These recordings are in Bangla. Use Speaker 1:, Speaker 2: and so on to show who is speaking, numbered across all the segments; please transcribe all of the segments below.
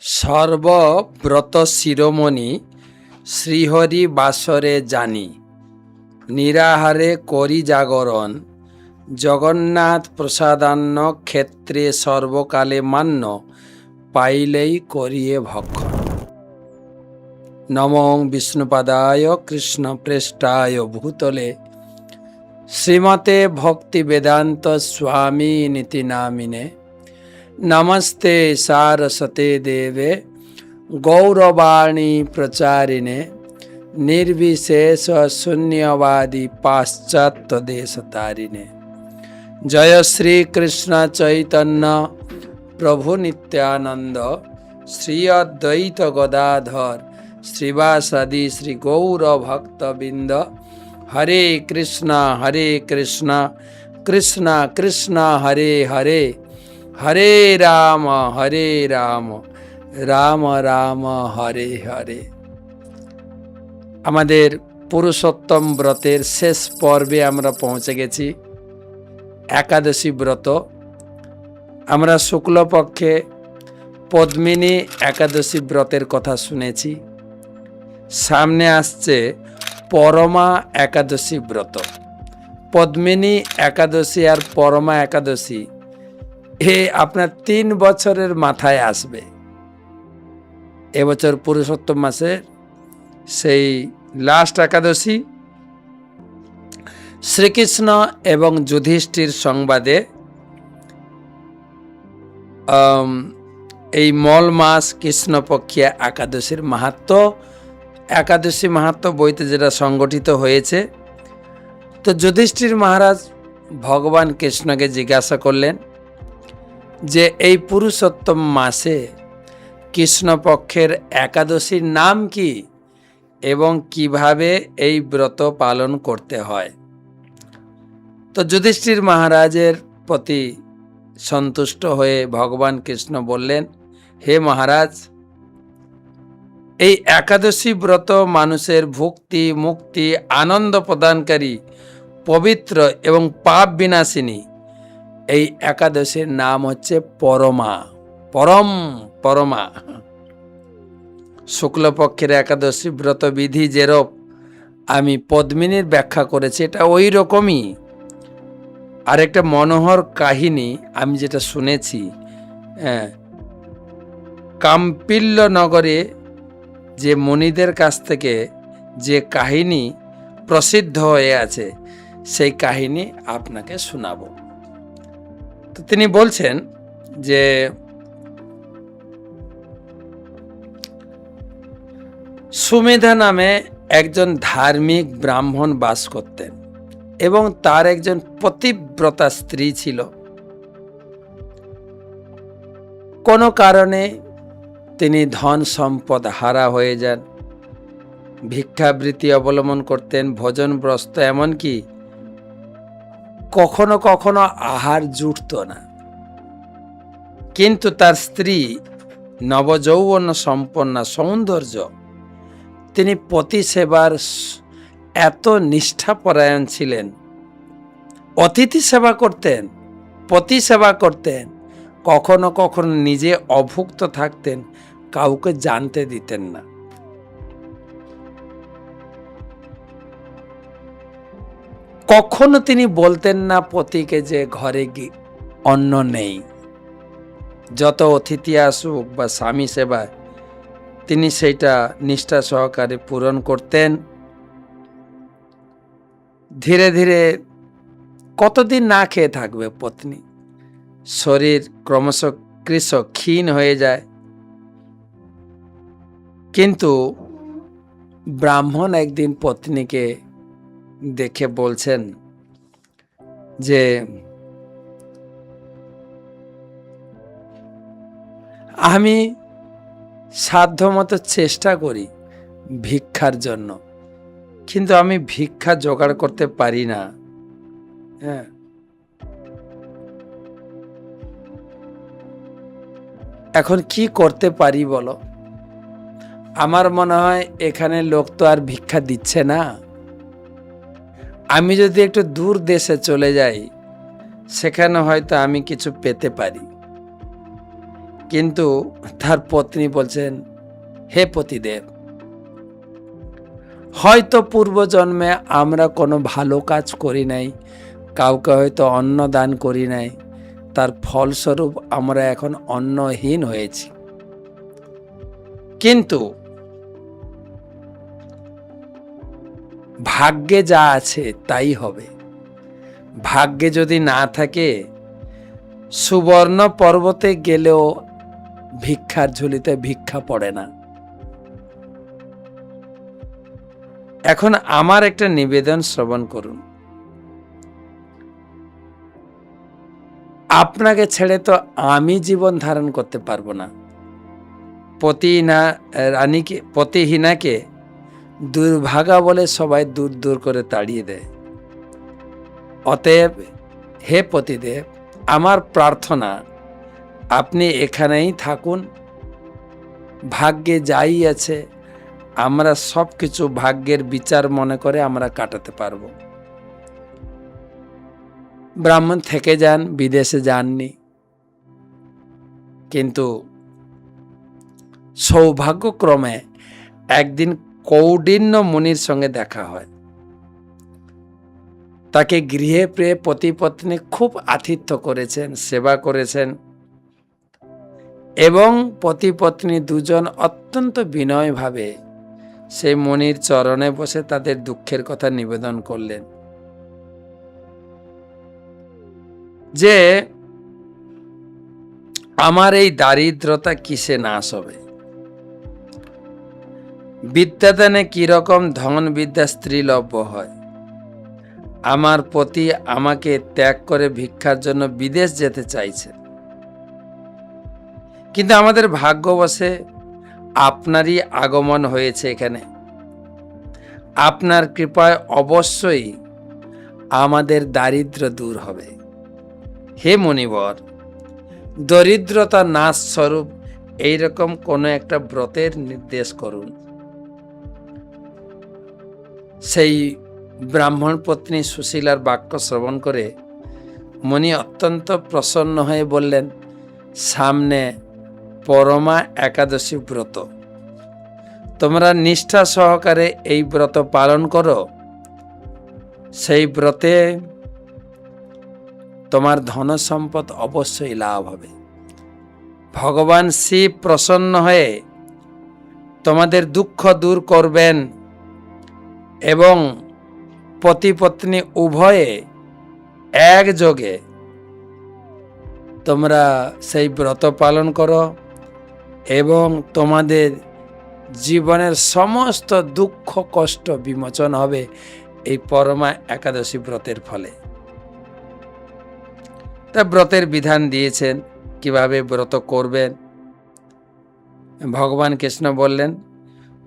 Speaker 1: সর্বব্রত শিরোমণি শ্রীহরি বাসরে জানি, নিরাহারে করি জাগরণ, জগন্নাথ প্রসাদান্ন ক্ষেত্রে সর্বকালে মান্য, পাইলেই করিয়ে ভক্ষণ। নমঃ বিষ্ণুপাদায় কৃষ্ণপ্রেষ্টায় ভূতলে শ্রীমতে ভক্তি বেদান্ত স্বামী নীতি নামিনে। নমস্তে সারস্বতে দেবে গৌরবাণী প্রচারিণে, নির্বিশেষ শূন্যবাদী পাশ্চাত্য দেশ তারিণে। জয় শ্রী কৃষ্ণ চৈতন্য প্রভু নিত্যানন্দ, শ্রী অদ্বৈত গদাধর শ্রীবাসাদি শ্রী গৌর ভক্তবৃন্দ। হরে কৃষ্ণ কৃষ্ণ কৃষ্ণ হরে হরে, হরে রাম রাম রাম হরে হরে। আমাদের পুরুষোত্তম ব্রতের শেষ পর্বে আমরা পৌঁছে গেছি, একাদশী ব্রত। আমরা শুক্লপক্ষে পদ্মিনী একাদশী ব্রতের কথা শুনেছি। সামনে আসছে পরমা একাদশী ব্রত। পদ্মিনী একাদশী আর পরমা একাদশী আপনার 3 বছরের মাথায় আসবে। এবছর পুরুষোত্তম মাসে সেই লাস্ট একাদশী। শ্রীকৃষ্ণ এবং যুধিষ্ঠির সংবাদে এই মল মাস কৃষ্ণপক্ষিয়া একাদশীর মাহাত্ম্য, একাদশী মাহাত্ম্য বইতে যেটা সংগঠিত হয়েছে। তো যুধিষ্ঠির মহারাজ ভগবান কৃষ্ণকে জিজ্ঞাসা করলেন যে এই পুরুষোত্তম মাসে কৃষ্ণপক্ষের একাদশীর নাম কি এবং কিভাবে এই ব্রত পালন করতে হয়। তো যুধিষ্ঠির মহারাজের প্রতি সন্তুষ্ট হয়ে ভগবান কৃষ্ণ বললেন, হে মহারাজ, এই একাদশী ব্রত মানুষের ভক্তি মুক্তি আনন্দ প্রদানকারী, পবিত্র এবং পাপ বিনাশিনী। এই একাদশীর নাম হচ্ছে পরমা, পরমা। শুক্লপক্ষের একাদশী ব্রত বিধি যেরূপ আমি পদ্মিনীর ব্যাখ্যা করেছি, এটা ওই রকমই। আর একটা মনোহর কাহিনী আমি যেটা শুনেছি, কাম্পিল্য নগরে যে মুনিদের কাছ থেকে যে কাহিনী প্রসিদ্ধ হয়ে আছে, সেই কাহিনী আপনাকে শোনাবো। তো তিনি বলছেন যে সুমেধা নামে একজন ধার্মিক ব্রাহ্মণ বাস করতেন এবং তার একজন পতিব্রতা স্ত্রী ছিল। কোনো কারণে তিনি ধন সম্পদ হারা হয়ে যান। ভিক্ষাবৃত্তি অবলম্বন করতেন, ভোজনগ্রস্ত, এমনকি কখনো কখনো আহার জুটত না। কিন্তু তার স্ত্রী নবযৌবন সম্পন্না, সৌন্দর্য, তিনি পতি সেবার এত নিষ্ঠাপরায়ণ ছিলেন। অতিথি সেবা করতেন, পতি সেবা করতেন, কখনো কখনো নিজে অভুক্ত থাকতেন, কাউকে জানতে দিতেন না। কখনো তিনি বলতেন না পতিকে যে ঘরে অন্ন নেই। যত অতিথি আসুক বা স্বামী সেবায় তিনি সেইটা নিষ্ঠা সহকারে পূরণ করতেন। ধীরে ধীরে কতদিন না খেয়ে থাকবে পত্নী, শরীর ক্রমশ ক্ষীণ হয়ে যায়। কিন্তু ব্রাহ্মণ একদিন পত্নীকে দেখে বলছেন যে আমি সাধ্যমতো চেষ্টা করি ভিক্ষার জন্য, কিন্তু আমি ভিক্ষা জোগাড় করতে পারি না। এখন কি করতে পারি বলো? আমার মনে হয় এখানে লোক তো আর ভিক্ষা দিচ্ছে না। আমি যদি একটু দূর দেশে চলে যাই, সেখানে হয়তো আমি কিছু পেতে পারি। কিন্তু তার পত্নী বলছেন, হে পতিদেব, হয়তো পূর্বজন্মে আমরা কোনো ভালো কাজ করি নাই, কাউকে হয়তো অন্ন দান করি নাই, তার ফলস্বরূপ আমরা এখন অন্নহীন হয়েছি। কিন্তু ভাগ্যে যা আছে তাই হবে। ভাগ্যে যদি না থাকে, সুবর্ণ পর্বতে গেলেও ভিক্ষার ঝুলিতে ভিক্ষা পড়ে না। এখন আমার একটা নিবেদন শ্রবণ করুন। আপনাকে ছেড়ে তো আমি জীবন ধারণ করতে পারবো না। পতিহীনাকে দুর্ভাগা বলে সবাই দূর দূর করে তাড়িয়ে দেয়। অতএব হে পতিদেব, আমার প্রার্থনা আপনি এখানেই থাকুন। ভাগ্যে যাই আছে আমরা সব কিছু ভাগ্যের বিচার মনে করে আমরা কাটাতে পারবো। ব্রাহ্মণ থেকে যান, বিদেশে যাননি, কিন্তু সৌভাগ্যক্রমে একদিন কৌডিন্য মুনির সঙ্গে দেখা হয়। তাকে গৃহে পেয়ে পতি পত্নী খুব আতিথ্য করেছেন, সেবা করেছেন এবং পতি পত্নী দুজন অত্যন্ত বিনয়ভাবে সেই মুনির চরণে বসে তাদের দুঃখের কথা নিবেদন করলেন যে আমার এই দারিদ্রতা কিসে নাশ হবে? বিদ্যাদানে কিরকম ধন বিদ্যা স্ত্রীলভ্য হয়। আমার পতি আমাকে ত্যাগ করে ভিক্ষার জন্য বিদেশ যেতে চাইছে, কিন্তু আমাদের ভাগ্যবশে আপনারই আগমন হয়েছে এখানে। আপনার কৃপায় অবশ্যই আমাদের দারিদ্র দূর হবে। হে মুনিবর, দরিদ্রতা নাশ স্বরূপ এইরকম কোনো একটা ব্রতের নির্দেশ করুন। সেই ব্রাহ্মণ পত্নী সুশীলার বাক্য শ্রবণ করে মুনি অত্যন্ত প্রসন্ন হয়ে বললেন, সামনে পরমা একাদশী ব্রত, তোমরা নিষ্ঠা সহকারে এই ব্রত পালন করো। সেই ব্রতে তোমার ধন সম্পদ অবশ্যই লাভ হবে। ভগবান শিব প্রসন্ন হয়ে তোমাদের দুঃখ দূর করবেন এবং পতি পত্নী উভয়ে একযোগে তোমরা সেই ব্রত পালন করো এবং তোমাদের জীবনের সমস্ত দুঃখ কষ্ট বিমোচন হবে এই পরমা একাদশী ব্রতের ফলে। তা ব্রতের বিধান দিয়েছেন, কিভাবে ব্রত করবেন। ভগবান কৃষ্ণ বললেন,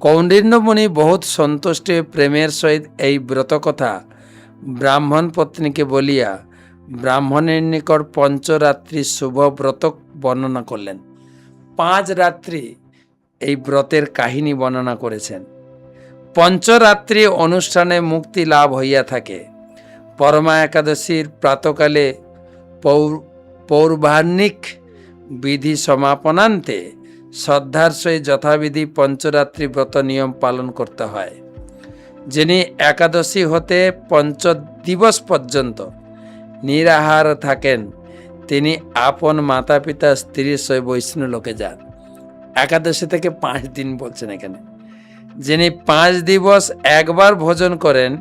Speaker 1: কৌণ্ডিন্য মুনি বহুত সন্তুষ্ট প্রেমের সহিত এই ব্রত কথা ব্রাহ্মণ পত্নীকে বলিয়া ব্রাহ্মণের নিকট পঞ্চরাত্রি শুভ ব্রত বর্ণনা করলেন। 5 রাত্রি এই ব্রতের কাহিনী বর্ণনা করেছেন। পঞ্চরাত্রি অনুষ্ঠানে মুক্তি লাভ হইয়া থাকে। পরমা একাদশীর প্রাতকালে পৌর্বাহ্নিক বিধি সমাপনান্তে শ্রদ্ধার সহিত যথাবিধি পঞ্চরাত্রি ব্রত নিয়ম পালন করতে হয়। যিনি একাদশী হতে পঞ্চদিবস পর্যন্ত নিরাহার থাকেন, তিনি আপন মাতা পিতা স্ত্রীর সহিত বৈষ্ণব লোকে যান। একাদশী থেকে 5 দিন বলছেন এখানে। যিনি 5 দিবস একবার ভোজন করেন,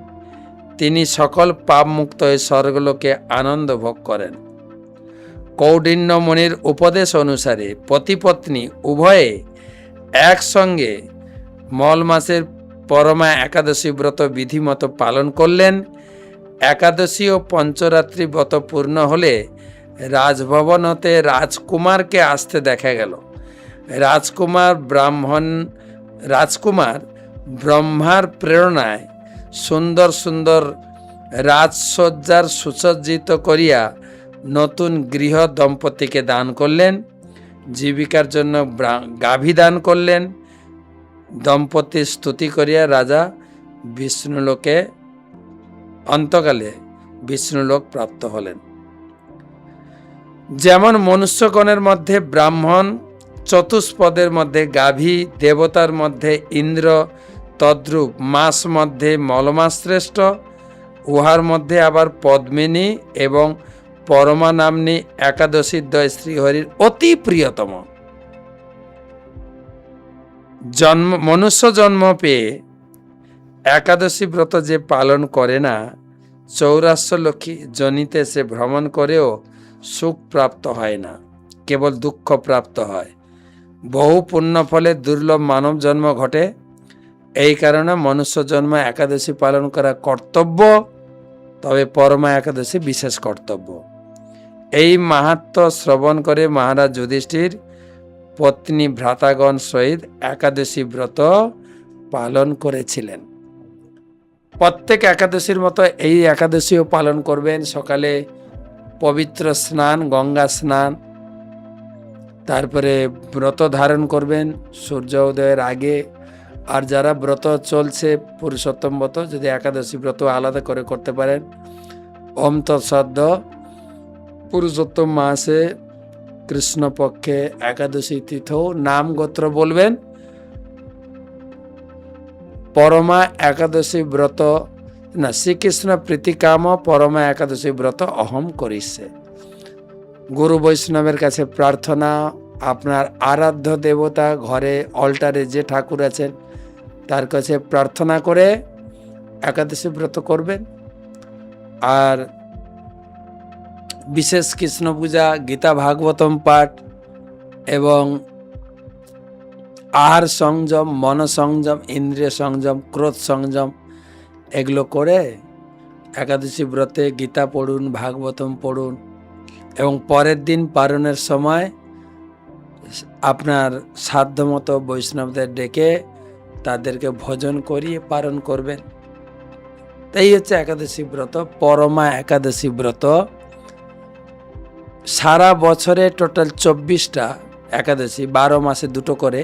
Speaker 1: তিনি সকল পাপ মুক্ত হয়ে স্বর্গলোকে আনন্দ ভোগ করেন। কৌণ্ডিন্য মুনির উপদেশ অনুসারে পতি পত্নী উভয়ে একসঙ্গে মল মাসের পরমা একাদশী ব্রত বিধিমতো পালন করলেন। একাদশী ও পঞ্চরাত্রি ব্রত পূর্ণ হলে রাজভবন হতে রাজকুমারকে আসতে দেখা গেল। রাজকুমার ব্রহ্মার প্রেরণায় সুন্দর সুন্দর রাজসজ্জার সুসজ্জিত করিয়া নতুন গৃহ দম্পতিকে দান করলেন। জীবিকার জন্য গাভী দান করলেন। দম্পতির স্তুতি করিয়া রাজা বিষ্ণুলোকে অন্তকালে বিষ্ণুলোক প্রাপ্ত হলেন। যেমন মনুষ্যগণের মধ্যে ব্রাহ্মণ চতুষ্পদের মধ্যে গাভী, দেবতার মধ্যে ইন্দ্র, তদ্রূপ মাস মধ্যে মলমা শ্রেষ্ঠ, উহার মধ্যে আবার পদ্মিনী এবং পরমা নাম্নী একাদশীদ্বয় শ্রীহরির অতি প্রিয়তম। মনুষ্য জন্ম পেয়ে একাদশী ব্রত যে পালন করে না, 84 লক্ষ জনিতে সে ভ্রমণ করেও সুখ প্রাপ্ত হয় না, কেবল দুঃখ প্রাপ্ত হয়। বহু পুণ্য ফলে দুর্লভ মানব জন্ম ঘটে। এই কারণে মনুষ্য জন্ম একাদশী পালন করা কর্তব্য, তবে পরমা একাদশী বিশেষ কর্তব্য। এই মাহাত্ম্য শ্রবণ করে মহারাজ যুধিষ্ঠির পত্নী ভ্রাতাগণ সহিত একাদশী ব্রত পালন করেছিলেন। প্রত্যেক একাদশীর মতো এই একাদশীও পালন করবেন। সকালে পবিত্র স্নান, গঙ্গা স্নান, তারপরে ব্রত ধারণ করবেন সূর্য উদয়ের আগে। আর যারা ব্রত চলছে পুরুষোত্তম ব্রত, যদি একাদশী ব্রত আলাদা করে করতে পারেন। ওম তৎসদ্য। পুরুষোত্তম মাসে কৃষ্ণপক্ষে একাদশী তিথৌ নাম গোত্র বলবেন। পরমা একাদশী ব্রত না, শ্রীকৃষ্ণ প্রীতিকাম পরমা একাদশী ব্রত অহম করিছে। গুরু বৈষ্ণবের কাছে প্রার্থনা, আপনার আরাধ্য দেবতা ঘরে অল্টারে যে ঠাকুর আছেন তার কাছে প্রার্থনা করে একাদশী ব্রত করবেন। আর বিশেষ কৃষ্ণ পূজা, গীতা ভাগবতম পাঠ এবং আহার সংযম, মন সংযম, ইন্দ্রিয় সংযম, ক্রোধ সংযম এগুলো করে একাদশী ব্রতে গীতা পড়ুন, ভাগবতম পড়ুন এবং পরের দিন পালনের সময় আপনার সাধ্যমতো বৈষ্ণবদের ডেকে তাদেরকে ভোজন করিয়ে পালন করবেন। তাই হচ্ছে একাদশী ব্রত। পরমা একাদশী ব্রত সারা বছরে টোটাল 24টা একাদশী, 12 মাসে 2টো করে,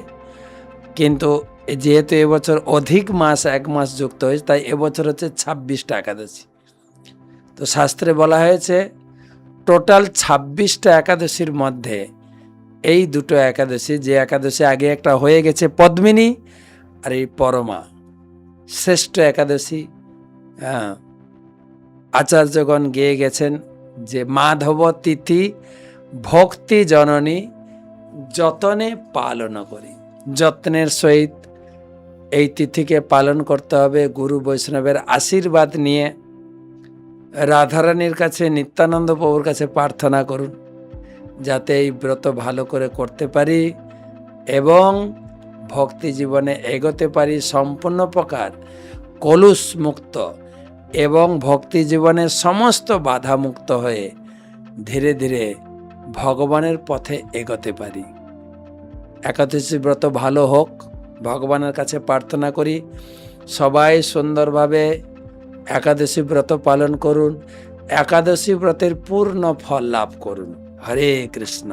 Speaker 1: কিন্তু যেহেতু এবছর অধিক মাস 1 মাস যুক্ত হয়েছে, তাই এবছর হচ্ছে 26টা একাদশী। তো শাস্ত্রে বলা হয়েছে টোটাল 26টা একাদশীর মধ্যে এই 2টো একাদশী, যে একাদশী আগে একটা হয়ে গেছে পদ্মিনী, আর এই পরমা শ্রেষ্ঠ একাদশী। আচার্যগণ গেয়ে গেছেন যে মাধব তিথি ভক্তি জননী যতনে পালন করি। যত্নের সহিত এই তিথিকে পালন করতে হবে। গুরু বৈষ্ণবের আশীর্বাদ নিয়ে রাধারানীর কাছে, নিত্যানন্দ প্রভুর কাছে প্রার্থনা করুন যাতে এই ব্রত ভালো করে করতে পারি এবং ভক্তি জীবনে এগোতে পারি, সম্পূর্ণ প্রকার কলুষ মুক্ত এবং ভক্তি জীবনে সমস্ত বাধা মুক্ত হয়ে ধীরে ধীরে ভগবানের পথে এগোতে পারি। একাদশী ব্রত ভালো হোক, ভগবানের কাছে প্রার্থনা করি। সবাই সুন্দরভাবে একাদশী ব্রত পালন করুন, একাদশী ব্রতের পূর্ণ ফল লাভ করুন। হরে কৃষ্ণ।